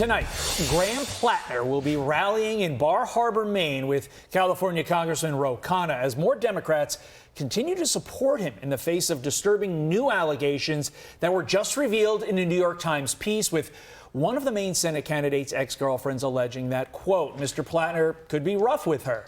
Tonight, Graham Platner will be rallying in Bar Harbor, Maine with California Congressman Khanna as more Democrats continue to support him in the face of disturbing new allegations that were just revealed in a New York Times piece, with one of the Maine Senate candidate's ex-girlfriends alleging that, quote, Mr. Platner could be rough with her.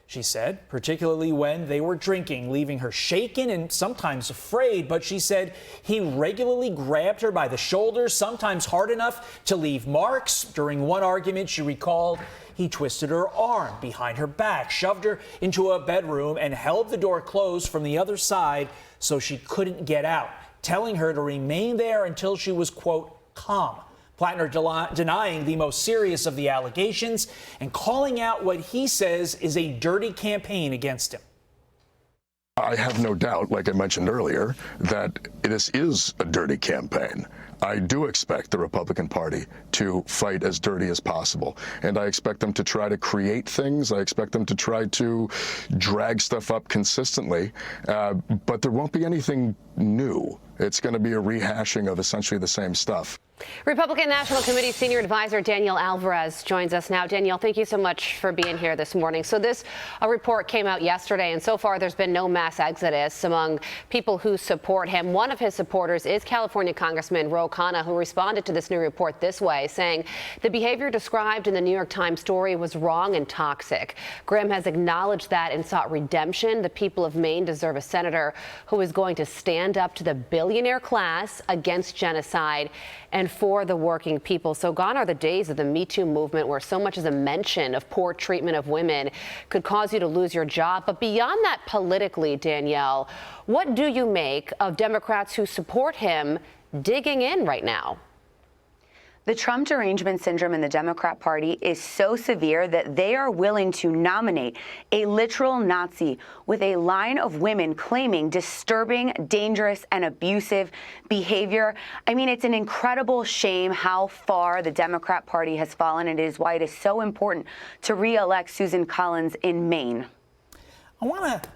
She said, particularly when they were drinking, leaving her shaken and sometimes afraid. But she said he regularly grabbed her by the shoulders, sometimes hard enough to leave marks. During one argument, she recalled he twisted her arm behind her back, shoved her into a bedroom, and held the door closed from the other side so she couldn't get out, telling her to remain there until she was, quote, calm. Platner denying the most serious of the allegations and calling out what he says is a dirty campaign against him. I have no doubt, like I mentioned earlier, that this is a dirty campaign. I do expect the Republican Party to fight as dirty as possible, and I expect them to try to create things. I expect them to try to drag stuff up consistently, but there won't be anything new. It's going to be a rehashing of essentially the same stuff. Republican National Committee Senior Advisor Danielle Alvarez joins us now. Danielle, thank you so much for being here this morning. So this report came out yesterday, and so far there's been no mass exodus among people who support him. One of his supporters is California Congressman Khanna, who responded to this new report this way, saying the behavior described in the New York Times story was wrong and toxic. Graham has acknowledged that and sought redemption. The people of Maine deserve a senator who is going to stand up to the billionaire class against genocide and for the working people. So gone are the days of the Me Too movement where so much as a mention of poor treatment of women could cause you to lose your job. But beyond that, politically, Danielle, what do you make of Democrats who support him digging in right now? The Trump derangement syndrome in the Democrat Party is so severe that they are willing to nominate a literal Nazi with a line of women claiming disturbing, dangerous, and abusive behavior. I mean, it's an incredible shame how far the Democrat Party has fallen. It is why it is so important to re-elect Susan Collins in Maine. I want to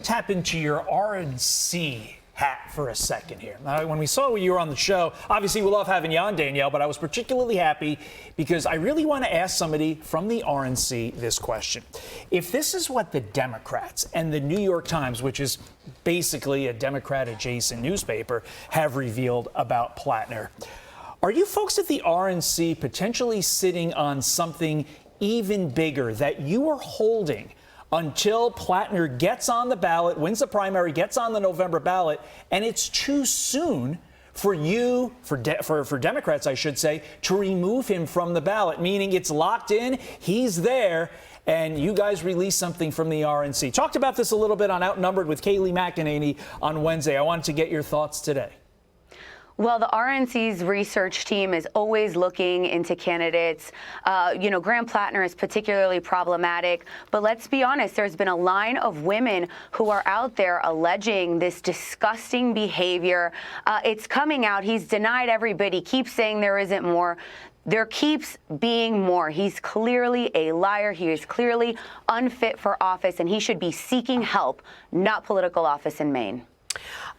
tap into your RNC hat for a second here. Now, when we saw you were on the show, obviously we love having you on, Danielle, but I was particularly happy because I really want to ask somebody from the RNC this question. If this is what the Democrats and the New York Times, which is basically a Democrat-adjacent newspaper, have revealed about Platner, are you folks at the RNC potentially sitting on something even bigger that you are holding until Platner gets on the ballot, wins the primary, gets on the November ballot, and it's too soon for you, for Democrats, I should say, to remove him from the ballot, meaning it's locked in, he's there, and you guys release something from the RNC. Talked about this a little bit on Outnumbered with Kayleigh McEnany on Wednesday. I wanted to get your thoughts today. Well, the RNC's research team is always looking into candidates. Graham Platner is particularly problematic. But let's be honest, there's been a line of women who are out there alleging this disgusting behavior. It's coming out. He's denied everybody, keeps saying there isn't more. There keeps being more. He's clearly a liar. He is clearly unfit for office, and he should be seeking help, not political office in Maine.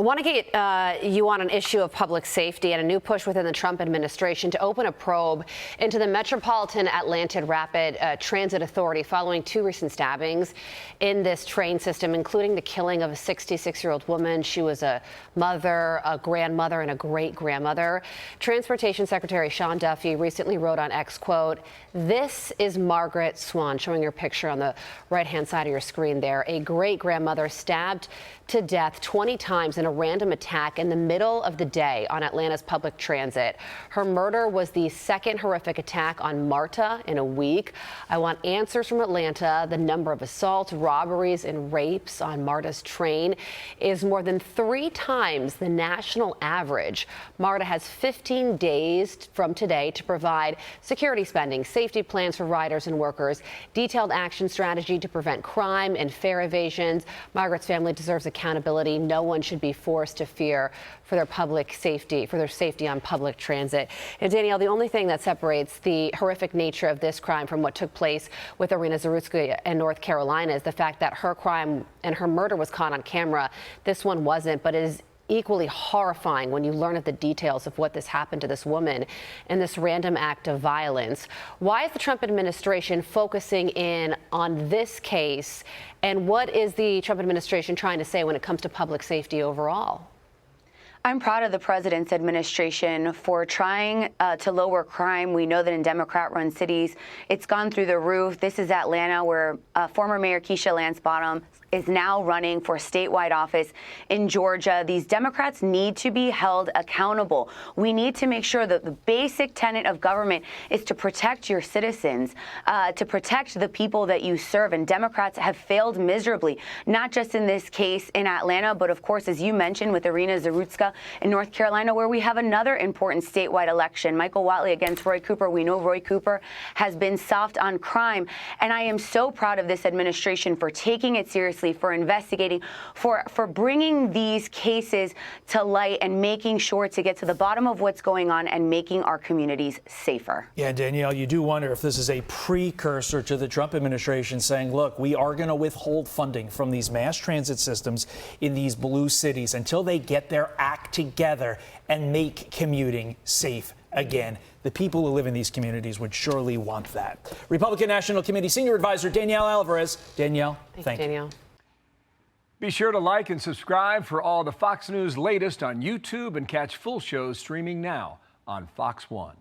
I want to get you on an issue of public safety and a new push within the Trump administration to open a probe into the Metropolitan Atlanta Rapid Transit Authority following two recent stabbings in this train system, including the killing of a 66-year-old woman. She was a mother, a grandmother, and a great-grandmother. Transportation Secretary Sean Duffy recently wrote on X, quote, "This is Margaret Swan," showing your picture on the right-hand side of your screen there, a great-grandmother stabbed to death 20 times in a random attack in the middle of the day on Atlanta's public transit. Her murder was the second horrific attack on Marta in a week. I want answers from Atlanta. The number of assaults, robberies, and rapes on Marta's train is more than 3 times the national average. Marta has 15 days from today to provide security spending, safety plans for riders and workers, detailed action strategy to prevent crime and fare evasions. Margaret's family deserves accountability. No one should be forced to fear for their safety on public transit. And Danielle, the only thing that separates the horrific nature of this crime from what took place with Irina Zarutska in North Carolina is the fact that her crime and her murder was caught on camera. This one wasn't, but it is equally horrifying when you learn of the details of what this happened to this woman in this random act of violence. Why is the Trump administration focusing in on this case, and what is the Trump administration trying to say when it comes to public safety overall? I'm proud of the president's administration for trying to lower crime. We know that in Democrat-run cities, it's gone through the roof. This is Atlanta, where former Mayor Keisha Lance Bottoms is now running for statewide office in Georgia. These Democrats need to be held accountable. We need to make sure that the basic tenet of government is to protect your citizens, to protect the people that you serve. And Democrats have failed miserably, not just in this case in Atlanta, but of course, as you mentioned, with Irina Zarutska in North Carolina, where we have another important statewide election, Michael Whatley against Roy Cooper. We know Roy Cooper has been soft on crime. And I am so proud of this administration for taking it seriously, for investigating, for bringing these cases to light and making sure to get to the bottom of what's going on and making our communities safer. Yeah, Danielle, you do wonder if this is a precursor to the Trump administration saying, look, we are going to withhold funding from these mass transit systems in these blue cities until they get their act together and make commuting safe again. The people who live in these communities would surely want that. Republican National Committee Senior Advisor Danielle Alvarez. Danielle, thank you. Danielle. Be sure to like and subscribe for all the Fox News latest on YouTube and catch full shows streaming now on Fox One.